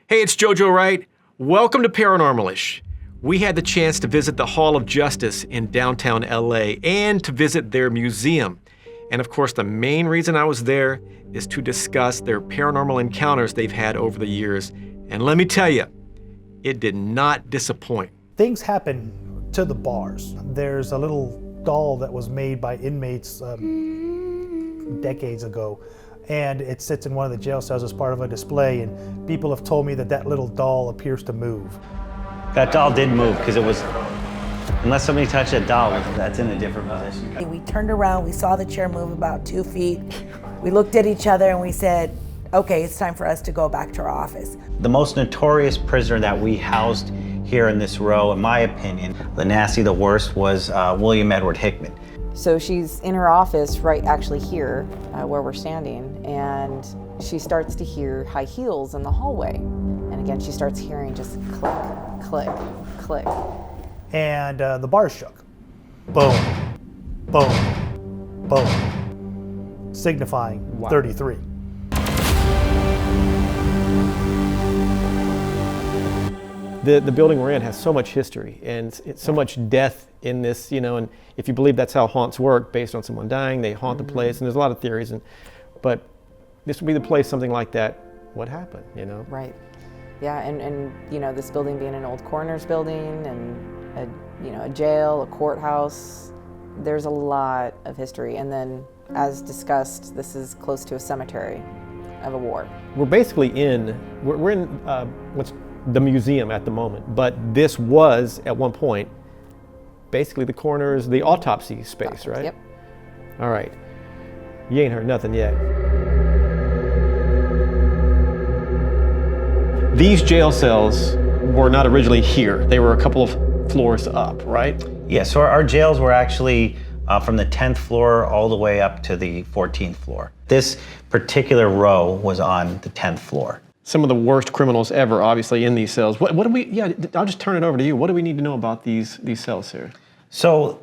Hey, it's JoJo Wright. Welcome to Paranormal-ish. We had the chance to visit the Hall of Justice in downtown LA and to visit their museum. And of course, the main reason I was there is to discuss their paranormal encounters they've had over the years. And let me tell you, it did not disappoint. Things happen to the bars. There's a little doll that was made by inmates decades ago, and it sits in one of the jail cells as part of a display, and people have told me that that little doll appears to move. That doll did move because it was, unless somebody touched that doll, that's in a different position. We turned around, we saw the chair move about 2 feet. We looked at each other and we said, okay, it's time for us to go back to our office. The most notorious prisoner that we housed here in this row, in my opinion, the nasty, the worst, was William Edward Hickman. So she's in her office, right actually here, where we're standing, and she starts to hear high heels in the hallway. And again, she starts hearing just click, click, click. And the bars shook. Boom, boom, boom, signifying 33. The building we're in has so much history and it's so much death in this, and if you believe that's how haunts work, based on someone dying, they haunt the place, and there's a lot of theories, but this would be the place something like that would happen, Right. Yeah, and this building being an old coroner's building and a jail, a courthouse, there's a lot of history. And then, as discussed, this is close to a cemetery of a war. We're basically we're in what's the museum at the moment, but this was at one point basically the autopsy space, right? Yep. All right. You ain't heard nothing yet. These jail cells were not originally here. They were a couple of floors up, right? Yeah, so our jails were actually from the 10th floor all the way up to the 14th floor. This particular row was on the 10th floor. Some of the worst criminals ever, obviously, in these cells. What do we, I'll just turn it over to you. What do we need to know about these cells here? So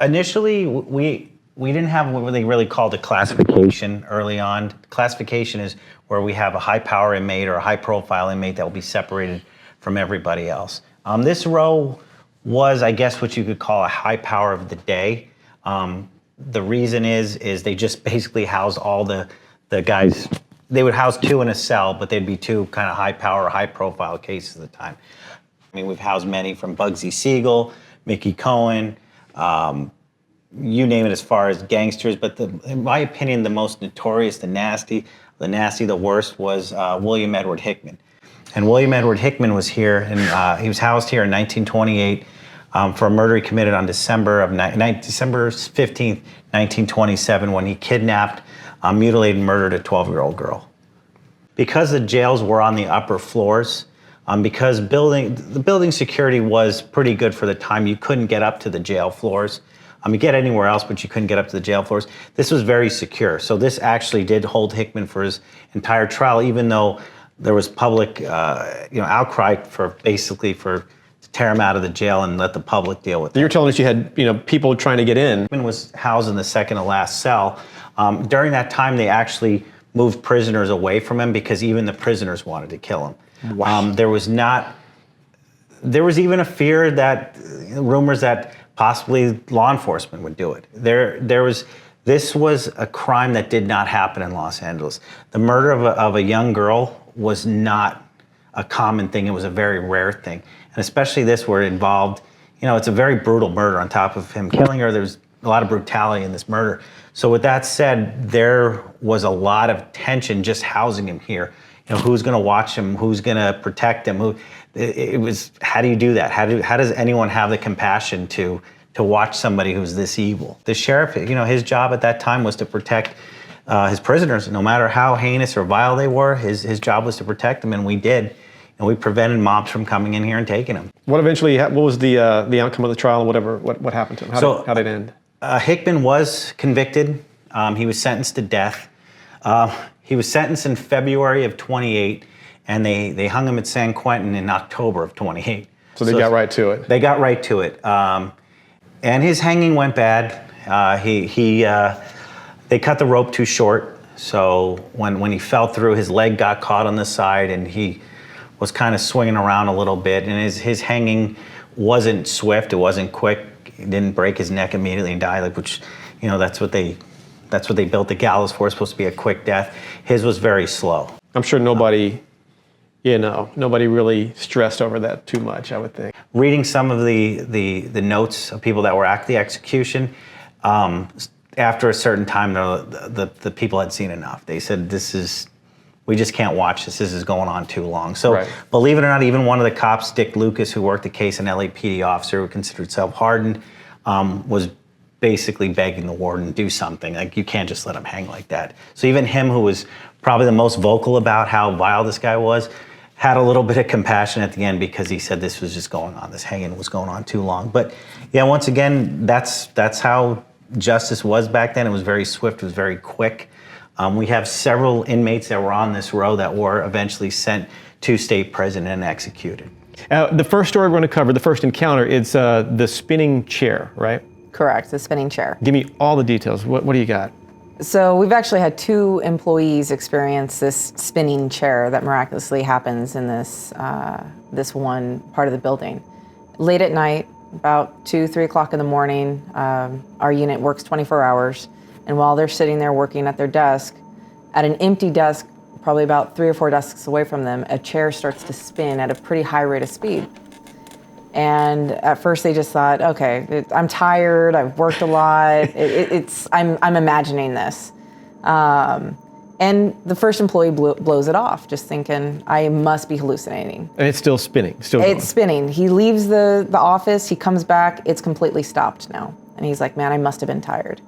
initially, we didn't have what they really called a classification early on. Classification is where we have a high power inmate or a high profile inmate that will be separated from everybody else. This row was, I guess, what you could call a high power of the day. The reason is they just basically housed all the guys. They would house two in a cell, but they'd be two kind of high power, high profile cases at the time. I mean, we've housed many from Bugsy Siegel, Mickey Cohen, you name it as far as gangsters, but in my opinion, the most notorious, the nasty, the worst was William Edward Hickman. And William Edward Hickman was here, and he was housed here in 1928 for a murder he committed on December 15th, 1927, when he kidnapped, mutilated and murdered a 12-year-old girl. Because the jails were on the upper floors, because the building security was pretty good for the time, you couldn't get up to the jail floors. You get anywhere else, but you couldn't get up to the jail floors. This was very secure. So this actually did hold Hickman for his entire trial, even though there was public outcry to tear him out of the jail and let the public deal with it. You're telling us you had people trying to get in. Hickman was housed in the second to last cell. During that time, they actually moved prisoners away from him because even the prisoners wanted to kill him. Wow. There was even a fear rumors that possibly law enforcement would do it. This was a crime that did not happen in Los Angeles. The murder of a young girl was not a common thing. It was a very rare thing. And especially this where it involved, it's a very brutal murder on top of him killing her. There's a lot of brutality in this murder. So with that said, there was a lot of tension just housing him here. Who's going to watch him? Who's going to protect him? It was, how do you do that? How does anyone have the compassion to watch somebody who's this evil? The sheriff, his job at that time was to protect his prisoners, no matter how heinous or vile they were. His job was to protect them, and we did. And we prevented mobs from coming in here and taking him. What was the outcome of the trial? What happened to him? How did it end? Hickman was convicted. He was sentenced to death. He was sentenced in February of 28, and they hung him at San Quentin in October of 28. So they got right to it. They got right to it. And his hanging went bad. They cut the rope too short, so when he fell through, his leg got caught on the side, and he was kind of swinging around a little bit, and his hanging wasn't swift, it wasn't quick. He didn't break his neck immediately and die, like, which, you know, that's what they built the gallows for. It's supposed to be a quick death. His was very slow. I'm sure nobody really stressed over that too much, I would think. Reading some of the notes of people that were at the execution, after a certain time, the people had seen enough. They said, we just can't watch this. This is going on too long. So, right. Believe it or not, even one of the cops, Dick Lucas, who worked the case, an LAPD officer who considered himself hardened, was basically begging the warden to do something. Like, you can't just let him hang like that. So even him, who was probably the most vocal about how vile this guy was, had a little bit of compassion at the end, because he said this was just going on. This hanging was going on too long. But yeah, once again, that's how justice was back then. It was very swift. It was very quick. We have several inmates that were on this row that were eventually sent to state prison and executed. The first story we're going to cover, the first encounter, it's the spinning chair, right? Correct, the spinning chair. Give me all the details. What do you got? So we've actually had 2 employees experience this spinning chair that miraculously happens in this one part of the building. Late at night, about 2, 3 o'clock in the morning, our unit works 24 hours. And while they're sitting there working at their desk, at an empty desk, probably about 3 or 4 desks away from them, a chair starts to spin at a pretty high rate of speed. And at first they just thought, okay, I'm tired, I've worked a lot, I'm imagining this. And the first employee blows it off, just thinking, I must be hallucinating. And it's still spinning, It's spinning. He leaves the office, he comes back, it's completely stopped now. And he's like, man, I must have been tired.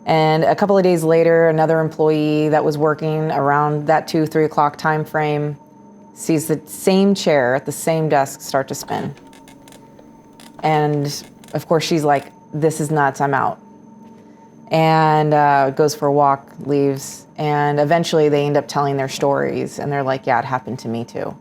And a couple of days later, another employee that was working around that 2, 3 o'clock time frame sees the same chair at the same desk start to spin. And of course, she's like, this is nuts, I'm out. And goes for a walk, leaves, and eventually they end up telling their stories, and they're like, yeah, it happened to me too.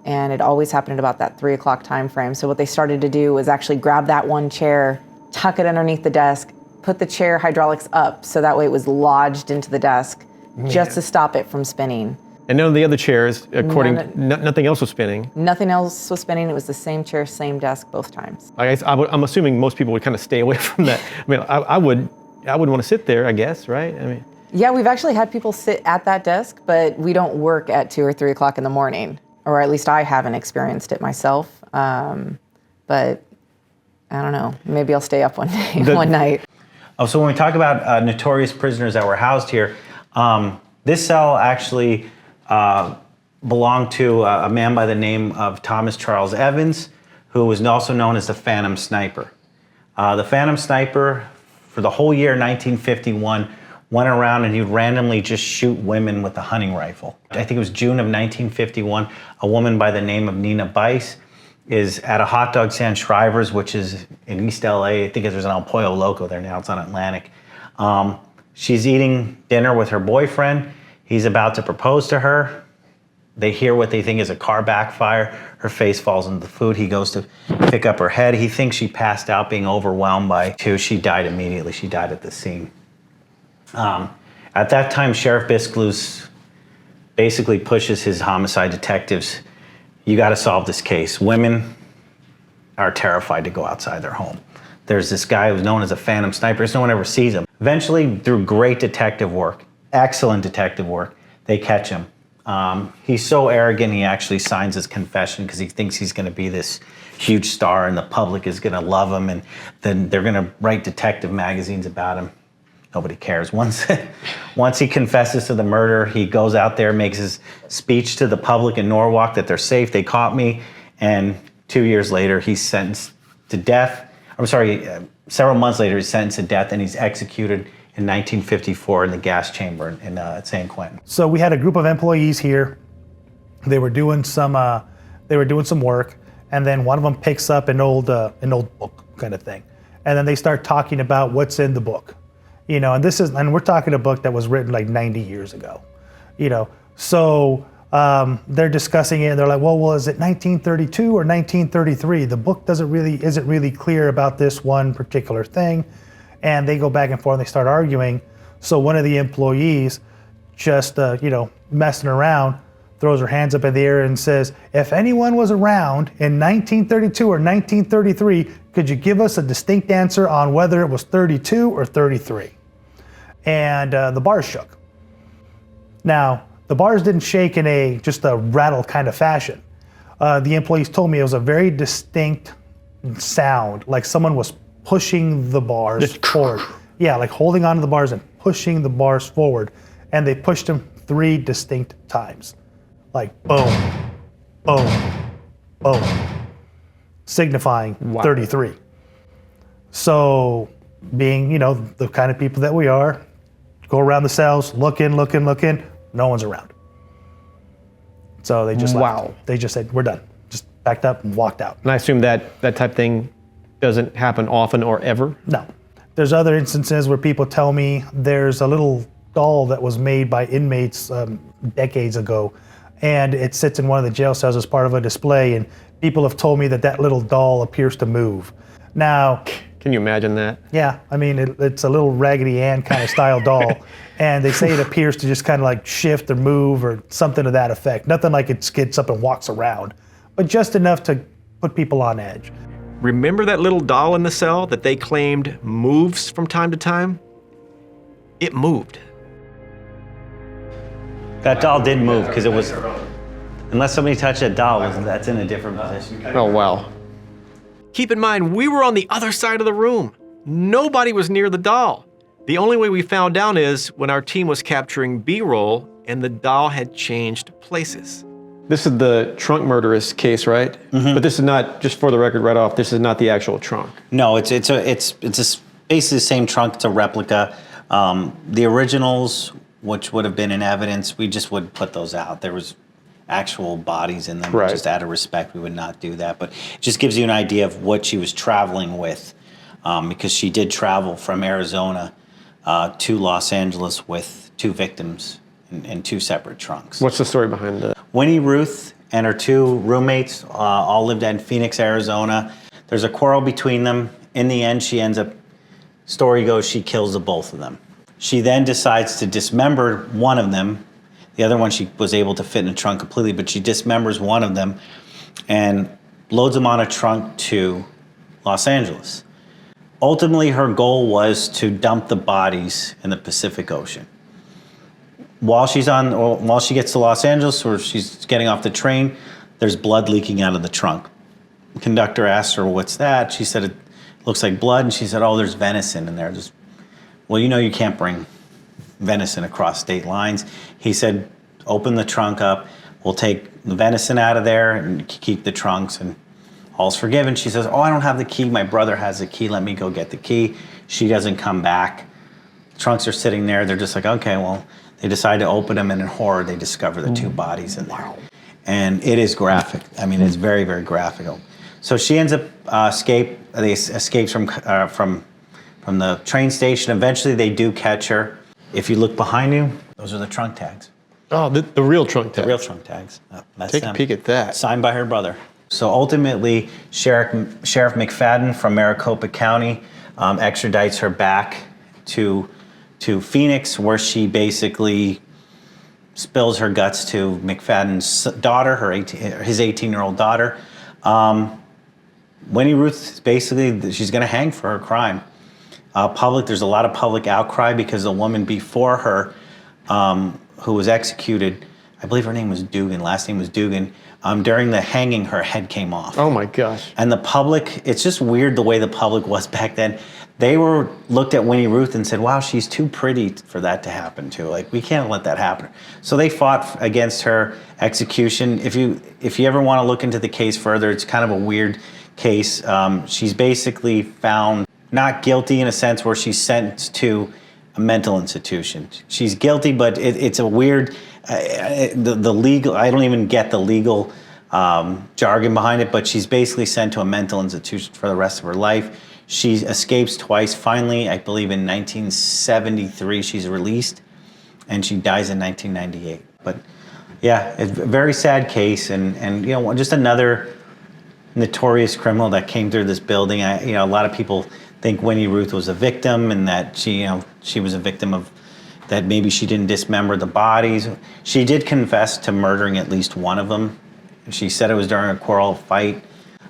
And it always happened at about that 3 o'clock time frame. So what they started to do was actually grab that one chair, tuck it underneath the desk, put the chair hydraulics up so that way it was lodged into the desk, just to stop it from spinning. And none of the other chairs, nothing else was spinning. Nothing else was spinning. It was the same chair, same desk both times. I'm assuming most people would kind of stay away from that. I mean, I would want to sit there, I guess, right? I mean, yeah, we've actually had people sit at that desk, but we don't work at 2 or 3 o'clock in the morning, or at least I haven't experienced it myself. But I don't know. Maybe I'll stay up one night. Oh, so when we talk about notorious prisoners that were housed here, this cell actually belonged to a man by the name of Thomas Charles Evans, who was also known as the Phantom Sniper. The Phantom Sniper, for the whole year 1951, went around and he'd randomly just shoot women with a hunting rifle. I think it was June of 1951, a woman by the name of Nina Bice is at a hot dog stand, Shriver's, which is in East LA. I think there's an El Pollo Loco there now, it's on Atlantic. She's eating dinner with her boyfriend. He's about to propose to her. They hear what they think is a car backfire. Her face falls into the food. He goes to pick up her head. He thinks she passed out, being overwhelmed by two. She died immediately. She died at the scene. At that time, Sheriff Bisclus basically pushes his homicide detectives, you got to solve this case. Women are terrified to go outside their home. There's this guy who's known as a Phantom Sniper. No one ever sees him. Eventually, through great detective work, excellent detective work, they catch him. He's so arrogant, he actually signs his confession because he thinks he's going to be this huge star and the public is going to love him, and then they're going to write detective magazines about him. Nobody cares. Once he confesses to the murder, he goes out there, makes his speech to the public in Norwalk that they're safe, they caught me, and 2 years later, he's sentenced to death. Several months later, he's sentenced to death, and he's executed in 1954 in the gas chamber in San Quentin. So we had a group of employees here. They were doing some work, and then one of them picks up an old book kind of thing, and then they start talking about what's in the book. You know, and we're talking a book that was written like 90 years ago, you know. So they're discussing it, and they're like, well, is it 1932 or 1933? The book isn't really clear about this one particular thing. And they go back and forth and they start arguing. So one of the employees, just messing around, throws her hands up in the air and says, "If anyone was around in 1932 or 1933, could you give us a distinct answer on whether it was 32 or 33? And the bars shook. Now, the bars didn't shake in just a rattle kind of fashion. The employees told me it was a very distinct sound, like someone was pushing the bars forward. Yeah, like holding onto the bars and pushing the bars forward. And they pushed them 3 distinct times. Like boom, boom, boom, signifying 33. So being, the kind of people that we are, go around the cells, looking, no one's around. So they just left. They just said, we're done. Just packed up and walked out. And I assume that type of thing doesn't happen often or ever? No. There's other instances where people tell me there's a little doll that was made by inmates decades ago, and it sits in one of the jail cells as part of a display, and people have told me that little doll appears to move. Now, can you imagine that? Yeah, I mean, it's a little Raggedy Ann kind of style doll, and they say it appears to just kind of like shift or move or something to that effect. Nothing like it gets up and walks around, but just enough to put people on edge. Remember that little doll in the cell that they claimed moves from time to time? It moved. That doll did move because it was, unless somebody touched that doll, that's in a different position. Oh, wow. Keep in mind, we were on the other side of the room. Nobody was near the doll. The only way we found out is when our team was capturing B-roll and the doll had changed places. This is the trunk murderous case, right? Mm-hmm. But this is not, just for the record right off, this is not the actual trunk. No, it's basically the same trunk. It's a replica. The originals, which would have been in evidence, we just wouldn't put those out. There was actual bodies in them. Right. Just out of respect, we would not do that. But it just gives you an idea of what she was traveling with, because she did travel from Arizona to Los Angeles with 2 victims in 2 separate trunks. What's the story behind that? Winnie Ruth and her 2 roommates all lived in Phoenix, Arizona. There's a quarrel between them. In the end, she ends up, story goes, she kills the both of them. She then decides to dismember one of them. The other one she was able to fit in a trunk completely, but she dismembers one of them and loads them on a trunk to Los Angeles. Ultimately, her goal was to dump the bodies in the Pacific Ocean. While she gets to Los Angeles, or she's getting off the train, there's blood leaking out of the trunk. The conductor asked her, "What's that?" She said, "It looks like blood." And she said, "Oh, there's venison in there." Well, you can't bring venison across state lines. He said, "Open the trunk up. We'll take the venison out of there and keep the trunks, and all's forgiven." She says, "Oh, I don't have the key. My brother has the key. Let me go get the key." She doesn't come back. The trunks are sitting there. They're just like, okay, well, they decide to open them, and in horror, they discover the 2 bodies in there. And it is graphic. I mean, it's very, very graphical. So she ends up escapes from the train station. Eventually, they do catch her. If you look behind you, those are the trunk tags. Oh, the real trunk tags. The real trunk tags. That's Take them. a peek at that. Signed by her brother. So ultimately, Sheriff McFadden from Maricopa County extradites her back to Phoenix, where she basically spills her guts to McFadden's daughter, his 18-year-old daughter. Winnie Ruth, basically, she's going to hang for her crime. There's a lot of public outcry because the woman before her, who was executed, I believe her name was Dugan, last name was Dugan, during the hanging, her head came off. Oh my gosh. And the public, it's just weird the way the public was back then. They looked at Winnie Ruth and said, wow, she's too pretty for that to happen to. Like, we can't let that happen. So they fought against her execution. If you ever want to look into the case further, it's kind of a weird case. She's basically found not guilty in a sense where she's sent to a mental institution. She's guilty, but it's a weird, the legal, I don't even get the legal jargon behind it, but she's basically sent to a mental institution for the rest of her life. She escapes twice. Finally, I believe in 1973, she's released, and she dies in 1998. But yeah, it's a very sad case, and just another notorious criminal that came through this building. A lot of people think Winnie Ruth was a victim, and that she was a victim of, that maybe she didn't dismember the bodies. She did confess to murdering at least one of them. She said it was during a quarrel fight.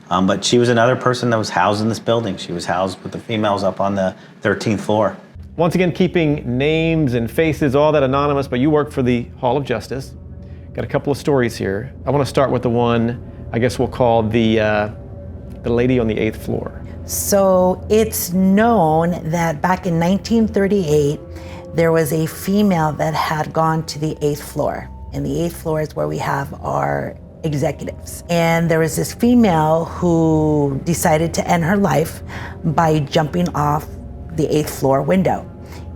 But she was another person that was housed in this building. She was housed with the females up on the 13th floor. Once again, keeping names and faces, all that anonymous, but you work for the Hall of Justice. Got a couple of stories here. I want to start with the one, I guess we'll call the lady on the 8th floor. So it's known that back in 1938, there was a female that had gone to the 8th floor. And the 8th floor is where we have our executives. And there was this female who decided to end her life by jumping off the 8th floor window.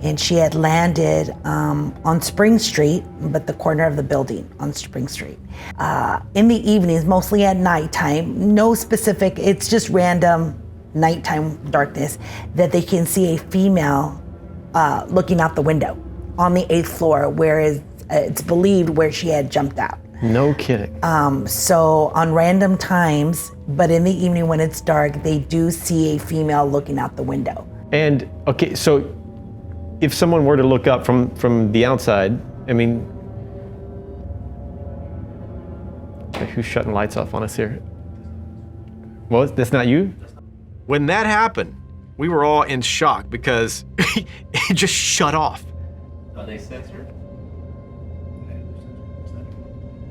And she had landed on Spring Street, but the corner of the building on Spring Street. In the evenings, mostly at nighttime, no specific, it's just random nighttime darkness, that they can see a female looking out the window on the 8th floor, where it's believed where she had jumped out. No kidding. So on random times, but in the evening when it's dark, they do see a female looking out the window. And okay, so if someone were to look up from the outside, I mean, who's shutting lights off on us here? Well, that's not you? When that happened, we were all in shock because it just shut off. Are they censored?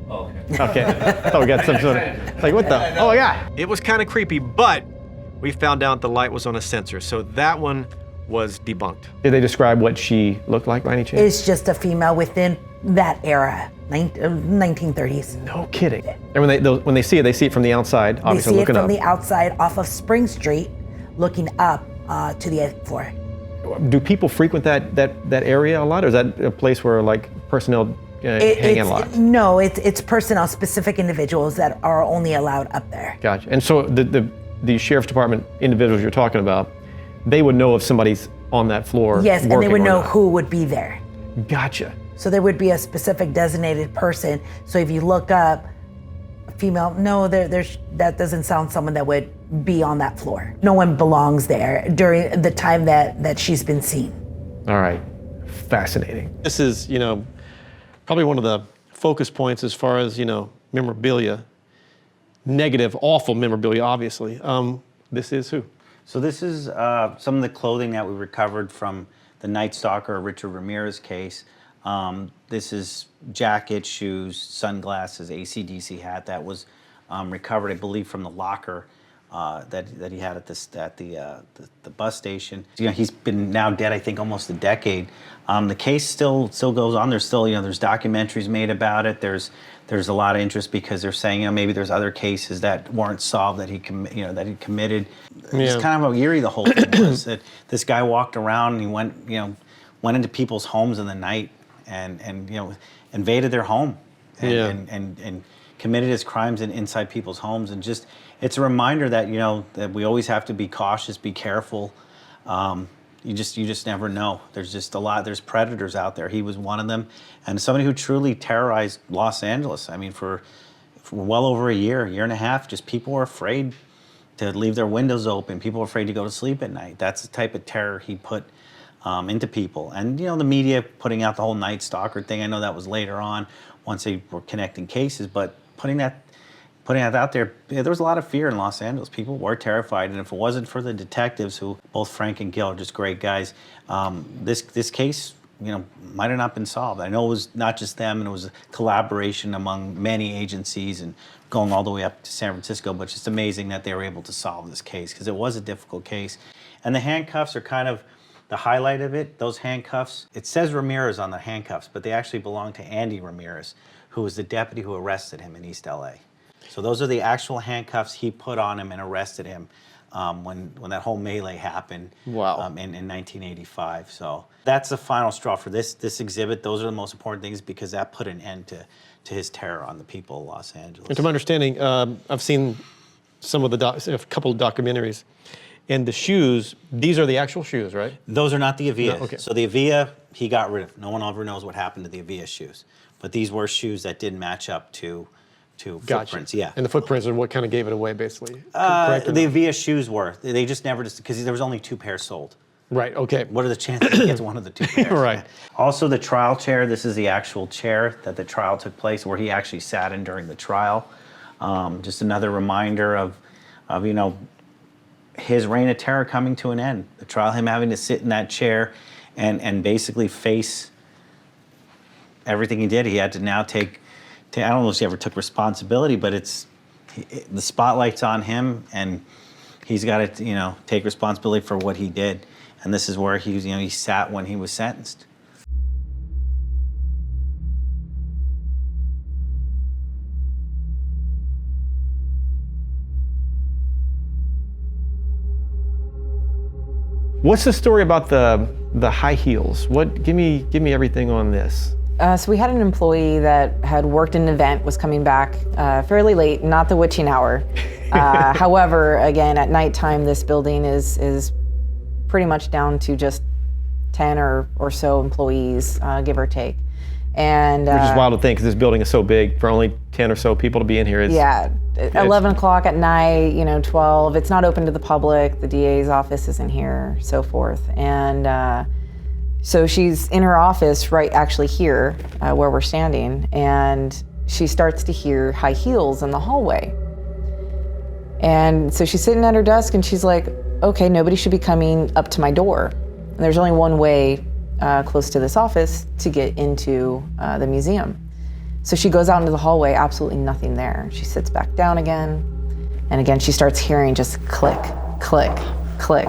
Oh, okay. Okay, I thought we got some sort of, like what the, oh my God. It was kind of creepy, but we found out the light was on a sensor, so that one was debunked. Did they describe what she looked like by any chance? It's just a female within that era, 1930s. No kidding. And when they see it from the outside, They obviously see it looking from up. the outside off of Spring Street, looking up to the 8th floor. Do people frequent that area a lot, or is that a place where like personnel hang out a lot? No, it's personnel, specific individuals that are only allowed up there. Gotcha. And so the sheriff's department individuals you're talking about, they would know if somebody's on that floor. Yes, and they working would or know not. who would be there. Gotcha. So there would be a specific designated person. So if you look up a female, no, that doesn't sound someone that would be on that floor. No one belongs there during the time that she's been seen. All right. Fascinating. This is, probably one of the focus points as far as, memorabilia. Negative, awful memorabilia, obviously. This is who? So this is some of the clothing that we recovered from the Night Stalker Richard Ramirez case. This is jacket, shoes, sunglasses, AC/DC hat that was recovered, I believe, from the locker that he had at the bus station. He's been now dead, I think, almost a decade. The case still goes on. There's still, there's documentaries made about it. There's a lot of interest because they're saying, maybe there's other cases that weren't solved that he committed. It's kind of eerie, the whole thing was that this guy walked around and he went into people's homes in the night and invaded their home and committed his crimes inside people's homes. And just, it's a reminder that, that we always have to be cautious, be careful. You just never know. There's just a lot, there's predators out there. He was one of them. And somebody who truly terrorized Los Angeles. I mean, for well over a year and a half, just people were afraid to leave their windows open. People were afraid to go to sleep at night. That's the type of terror he put into people. And, the media putting out the whole Night Stalker thing, I know that was later on once they were connecting cases, but putting that out there, there was a lot of fear in Los Angeles. People were terrified, and if it wasn't for the detectives, who both Frank and Gil are just great guys, this case, might have not been solved. I know it was not just them, and it was a collaboration among many agencies and going all the way up to San Francisco, but just amazing that they were able to solve this case because it was a difficult case. And the handcuffs are kind of the highlight of it. Those handcuffs, it says Ramirez on the handcuffs, but they actually belong to Andy Ramirez, who was the deputy who arrested him in East LA. So those are the actual handcuffs he put on him and arrested him when that whole melee happened. Wow. In 1985. So that's the final straw for this exhibit. Those are the most important things because that put an end to his terror on the people of Los Angeles. And to my understanding, I've seen some of a couple of documentaries, and the shoes, these are the actual shoes, right? Those are not the Avia. No, okay. So the Avia, he got rid of. No one ever knows what happened to the Avia shoes. But these were shoes that didn't match up to footprints, yeah. And the footprints are what kind of gave it away, basically. The Avia shoes were. They just never, because there was only 2 pairs sold. Right, okay. What are the chances he gets one of the two pairs? Right. Also, the trial chair. This is the actual chair that the trial took place, where he actually sat in during the trial. Just another reminder of his reign of terror coming to an end. The trial, him having to sit in that chair and basically face everything he did. He had to now take I don't know if he ever took responsibility, but the spotlight's on him, and he's got to take responsibility for what he did. And this is where he sat when he was sentenced. What's the story about the high heels? Give me everything on this. So we had an employee that had worked in an event, was coming back fairly late, not the witching hour. However, again, at nighttime, this building is pretty much down to just 10 or so employees, give or take. And Which is wild to think, because this building is so big. For only 10 or so people to be in here is... Yeah, 11 o'clock at night, 12. It's not open to the public. The DA's office isn't here, so forth. And so she's in her office, right actually here, where we're standing, and she starts to hear high heels in the hallway. And so she's sitting at her desk, and she's like, okay, nobody should be coming up to my door. And there's only one way close to this office to get into the museum. So she goes out into the hallway, absolutely nothing there. She sits back down again, and again she starts hearing just click, click, click.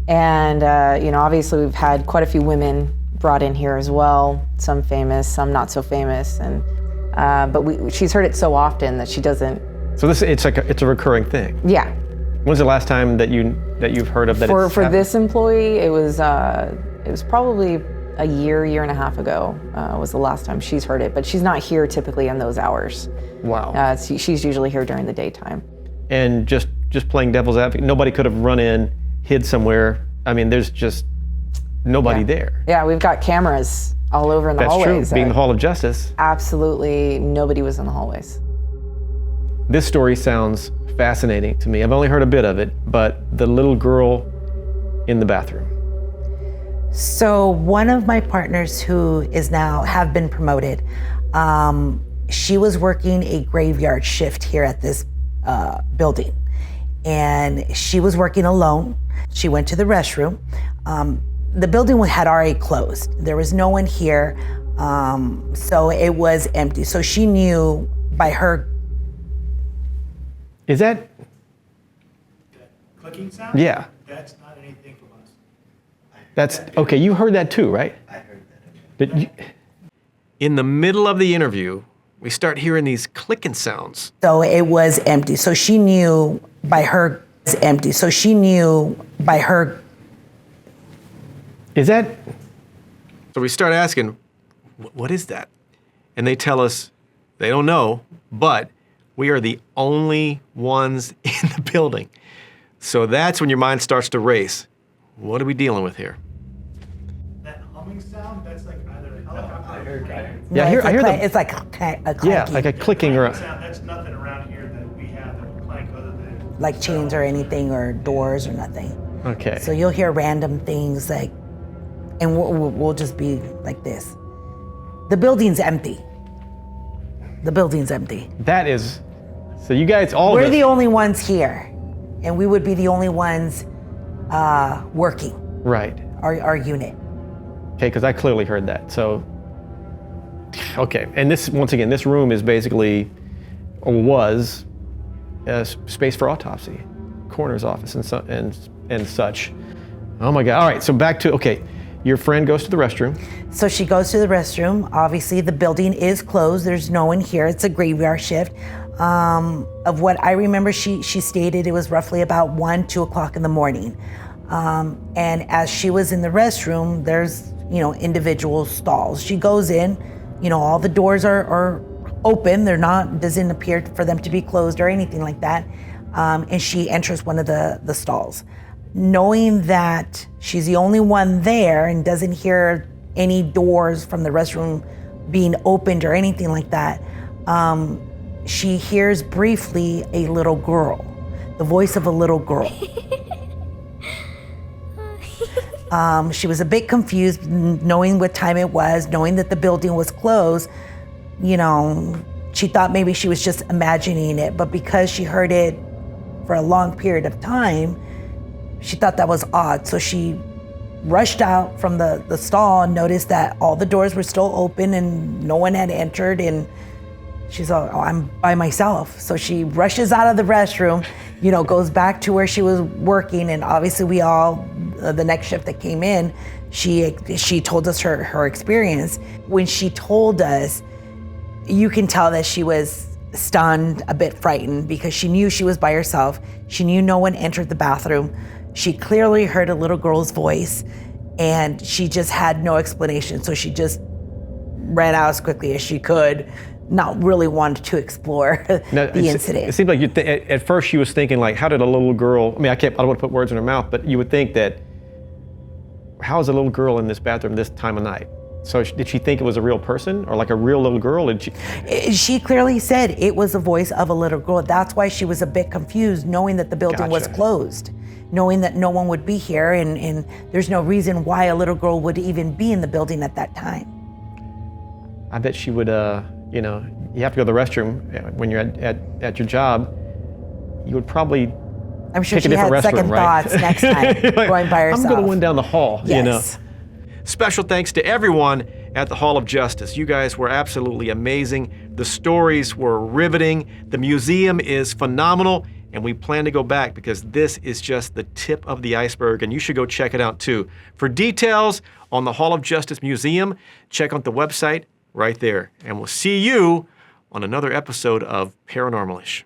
And obviously we've had quite a few women brought in here as well, some famous, some not so famous, and but she's heard it so often that she doesn't. So it's a recurring thing. Yeah. When's the last time that you've heard of that? For this employee, it was probably a year and a half ago was the last time she's heard it, but she's not here typically in those hours. Wow. She's usually here during the daytime. And just playing devil's advocate, nobody could have run in, hid somewhere. I mean, there's just nobody there. Yeah, we've got cameras all over in the hallways. That's true, being the Hall of Justice. Absolutely nobody was in the hallways. This story sounds fascinating to me. I've only heard a bit of it, but the little girl in the bathroom. So one of my partners who is now have been promoted, she was working a graveyard shift here at this building. And she was working alone. She went to the restroom. The building had already closed. There was no one here, so it was empty. So she knew by her. Is that? Clicking sound? Yeah. That's not anything from us. That's, okay, you heard that too, right? I heard that. In the middle of the interview, we start hearing these clicking sounds. So it was empty. So she knew by her. It's empty. So she knew by her. Is that? So we start asking, what is that? And they tell us they don't know, but we are the only ones in the building. So that's when your mind starts to race. What are we dealing with here? That humming sound, that's like either a helicopter. I heard. Yeah, I hear the. It's like a clanking. Yeah, like a clicking or. Sound, that's nothing around here that we have that will clank other than. Like chains or anything or doors or nothing. Okay. So you'll hear random things like, and we'll just be like this. The building's empty. The building's empty. That is. So you guys all. We're the only ones here, and we would be the only ones working. Right. Our unit. Okay, because I clearly heard that. So. Okay, and this once again, this room is basically, or was, a space for autopsy, coroner's office and such. Oh my God! All right, so back to your friend goes to the restroom. So she goes to the restroom. Obviously, the building is closed. There's no one here. It's a graveyard shift. Of what I remember, she stated it was roughly about 1, 2 o'clock in the morning. And as she was in the restroom, there's individual stalls. She goes in. All the doors are open. Doesn't appear for them to be closed or anything like that. And she enters one of the stalls. Knowing that she's the only one there and doesn't hear any doors from the restroom being opened or anything like that, she hears briefly a little girl, the voice of a little girl. She was a bit confused, knowing what time it was, knowing that the building was closed. You know, she thought maybe she was just imagining it, but because she heard it for a long period of time, she thought that was odd. So she rushed out from the stall and noticed that all the doors were still open and no one had entered, and she's like, oh, I'm by myself. So she rushes out of the restroom, you know, goes back to where she was working, and obviously we all, the next shift that came in, she told us her experience. When she told us, you can tell that she was stunned, a bit frightened, because she knew she was by herself. She knew no one entered the bathroom. She clearly heard a little girl's voice, and she just had no explanation. So she just ran out as quickly as she could, not really wanted to explore the incident. It seemed like at first she was thinking, like, how did a little girl, I mean, I don't want to put words in her mouth, but you would think that, how is a little girl in this bathroom this time of night? So did she think it was a real person, or like a real little girl? She clearly said it was the voice of a little girl. That's why she was a bit confused, knowing that the building was closed, knowing that no one would be here, and there's no reason why a little girl would even be in the building at that time. I bet she would, you know, you have to go to the restroom when you're at your job. You would probably I'm sure pick she a different had second right? thoughts next time, like, going by herself. I'm going to one down the hall, yes. You know. Special thanks to everyone at the Hall of Justice. You guys were absolutely amazing. The stories were riveting. The museum is phenomenal, and we plan to go back because this is just the tip of the iceberg, and you should go check it out too. For details on the Hall of Justice Museum, check out the website right there. And we'll see you on another episode of Paranormal-ish.